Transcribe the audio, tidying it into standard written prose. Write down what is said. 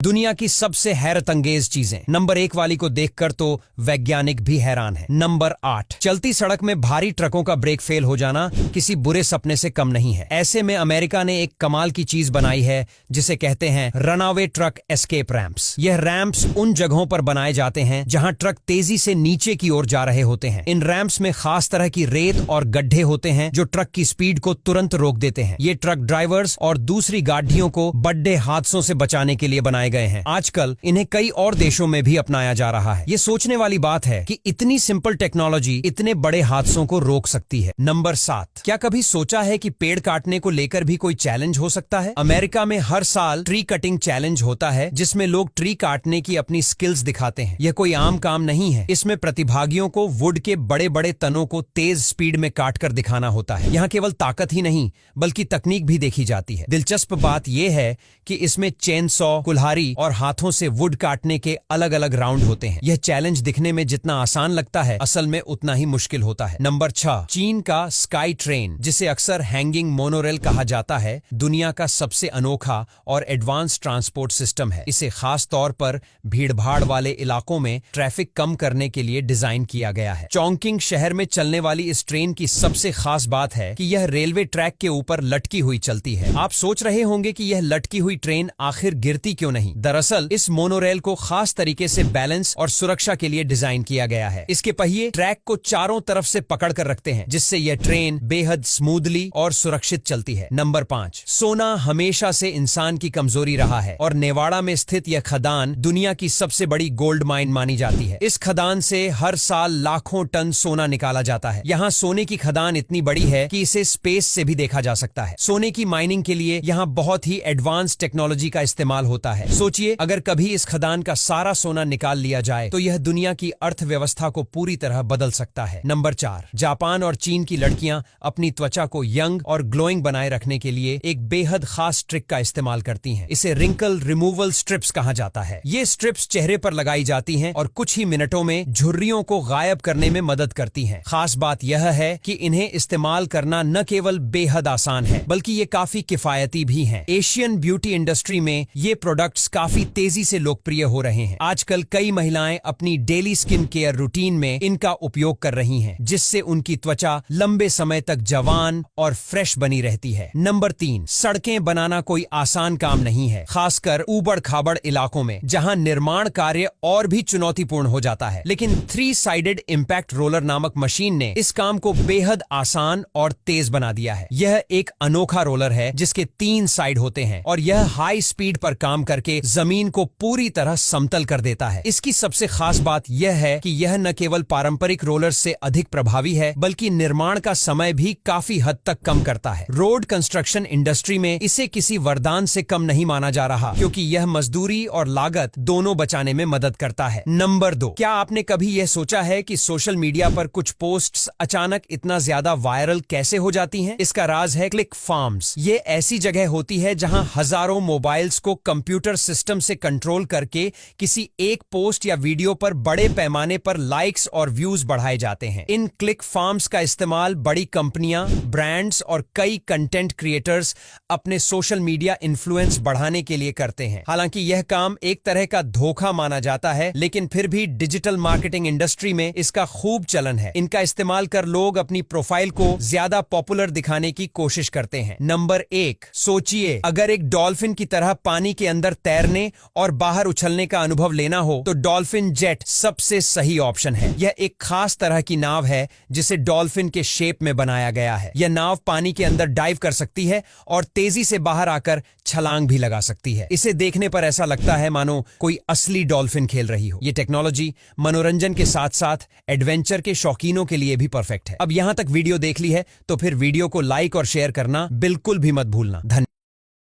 दुनिया की सबसे हैरत अंगेज चीजें। नंबर 1 वाली को देखकर तो वैज्ञानिक भी हैरान है। नंबर 8, चलती सड़क में भारी ट्रकों का ब्रेक फेल हो जाना किसी बुरे सपने से कम नहीं है। ऐसे में अमेरिका ने एक कमाल की चीज बनाई है जिसे कहते हैं रनअवे ट्रक एस्केप रैंप्स। यह रैंप्स उन जगहों पर बनाए जाते हैं जहां ट्रक तेजी से नीचे की ओर जा रहे होते हैं। इन रैंप्स में खास तरह की रेत और गड्ढे होते हैं जो ट्रक की स्पीड को तुरंत रोक देते हैं। ये ट्रक ड्राइवर्स और दूसरी गाड़ियों को बड़े हादसों से बचाने के लिए बनाए गए हैं। आजकल इन्हें कई और देशों में भी अपनाया जा रहा है। ये सोचने वाली बात है कि इतनी सिंपल टेक्नोलॉजी इतने बड़े हादसों को रोक सकती है। नंबर 7, क्या कभी सोचा है कि पेड़ काटने को लेकर भी कोई चैलेंज हो सकता है? अमेरिका में हर साल ट्री कटिंग चैलेंज होता है जिसमें लोग ट्री काटने की अपनी स्किल्स दिखाते हैं। यह कोई आम काम नहीं है। इसमें प्रतिभागियों को वुड के बड़े बड़े तनों को तेज स्पीड में काटकर दिखाना होता है। यहाँ केवल ताकत ही नहीं बल्कि तकनीक भी देखी जाती है। दिलचस्प बात यह है कि इसमें चेन सॉ, कुल्हाड़ी और हाथों से वुड काटने के अलग अलग राउंड होते हैं। यह चैलेंज दिखने में जितना आसान लगता है असल में उतना ही मुश्किल होता है। नंबर 6, चीन का स्काई ट्रेन, जिसे अक्सर हैंगिंग मोनोरेल कहा जाता है, दुनिया का सबसे अनोखा और एडवांस ट्रांसपोर्ट सिस्टम है। इसे खास तौर पर भीड़भाड़ वाले इलाकों में ट्रैफिक कम करने के लिए डिजाइन किया गया है। चौंकिंग शहर में चलने वाली इस ट्रेन की सबसे खास बात है कि यह रेलवे ट्रैक के ऊपर लटकी हुई चलती है। आप सोच रहे होंगे कि यह लटकी हुई ट्रेन आखिर गिरती क्यों नहीं? दरअसल इस मोनोरेल को खास तरीके से बैलेंस और सुरक्षा के लिए डिजाइन किया गया है। इसके पहिए ट्रैक को चारों तरफ से पकड़ कर रखते हैं जिससे यह ट्रेन बेहद स्मूथली और सुरक्षित चलती है। नंबर 5, सोना हमेशा से इंसान की कमजोरी रहा है और नेवाड़ा में स्थित यह खदान दुनिया की सबसे बड़ी गोल्ड माइन मानी जाती है। इस खदान से हर साल लाखों टन सोना निकाला जाता है। यहाँ सोने की खदान इतनी बड़ी है कि इसे स्पेस से भी देखा जा सकता है। सोने की माइनिंग के लिए यहाँ बहुत ही एडवांस टेक्नोलॉजी का इस्तेमाल होता है। सोचिए, अगर कभी इस खदान का सारा सोना निकाल लिया जाए तो यह दुनिया की अर्थव्यवस्था को पूरी तरह बदल सकता है। नंबर 4, जापान और चीन की लड़कियां अपनी त्वचा को यंग और ग्लोइंग बनाए रखने के लिए एक बेहद खास ट्रिक का इस्तेमाल करती हैं। इसे रिंकल रिमूवल स्ट्रिप्स कहा जाता है। ये स्ट्रिप्स चेहरे पर लगाई जाती हैं और कुछ ही मिनटों में झुर्रियों को गायब करने में मदद करती हैं। खास बात यह है कि इन्हें इस्तेमाल करना न केवल बेहद आसान है बल्कि ये काफी किफायती भी हैं। एशियन ब्यूटी इंडस्ट्री में ये प्रोडक्ट्स काफी तेजी से लोकप्रिय हो रहे हैं। आजकल कई महिलाएं अपनी डेली स्किन केयर रूटीन में इनका उपयोग कर रही हैं, जिससे उनकी त्वचा लंबे समय तक जवान और फ्रेश बनी रहती है। नंबर 3, सड़कें बनाना कोई आसान काम नहीं है, खासकर ऊबड़ खाबड़ इलाकों में जहां निर्माण कार्य और भी चुनौतीपूर्ण हो जाता है। लेकिन 3 साइडेड इम्पैक्ट रोलर नामक मशीन ने इस काम को बेहद आसान और तेज बना दिया है। यह एक अनोखा रोलर है जिसके 3 साइड होते हैं और यह हाई स्पीड पर काम करके जमीन को पूरी तरह समतल कर देता है। इसकी सबसे खास बात यह है कि यह न केवल पारंपरिक रोलर से अधिक प्रभावी है बल्कि निर्माण का समय भी काफी हद तक कम करता है। रोड कंस्ट्रक्शन इंडस्ट्री में इसे किसी वरदान से कम नहीं माना जा रहा क्योंकि यह मजदूरी और लागत दोनों बचाने में मदद करता है। नंबर 2, क्या आपने कभी यह सोचा है कि सोशल मीडिया पर कुछ पोस्ट्स अचानक इतना ज्यादा वायरल कैसे हो जाती हैं? इसका राज है क्लिक फार्म्स। ये ऐसी जगह होती है जहां हजारों मोबाइल्स को कंप्यूटर सिस्टम से कंट्रोल करके किसी एक पोस्ट या वीडियो पर बड़े पैमाने पर लाइक्स और व्यूज बढ़ाए जाते हैं। इन क्लिक फार्म्स का इस्तेमाल बड़ी कंपनियां, ब्रांड्स और कई कंटेंट क्रिएटर्स अपने सोशल मीडिया इन्फ्लुएंस बढ़ाने के लिए करते हैं। हालांकि यह काम एक तरह का धोखा माना जाता है लेकिन फिर भी डिजिटल मार्केटिंग इंडस्ट्री में इसका खूब चलन है। इनका इस्तेमाल कर लोग अपनी प्रोफाइल को ज्यादा पॉपुलर दिखाने की कोशिश करते हैं। नंबर 1, सोचिए, अगर एक डॉल्फिन की तरह पानी के अंदर तैरने और बाहर उछलने का अनुभव लेना हो तो डॉल्फिन जेट सबसे सही ऑप्शन है। यह एक खास तरह की नाव है जिसे डॉल्फिन के शेप में बनाया गया है। यह नाव पानी के अंदर डाइव कर सकती है और तेजी से बाहर आकर छलांग भी लगा सकती है। इसे देखने पर ऐसा लगता है मानो कोई असली डॉल्फिन खेल रही हो। यह टेक्नोलॉजी मनोरंजन के साथ साथ एडवेंचर के शौकीनों के लिए भी परफेक्ट है। अब यहां तक वीडियो देख ली है तो फिर वीडियो को लाइक और शेयर करना बिल्कुल भी मत भूलना। धन्यवाद।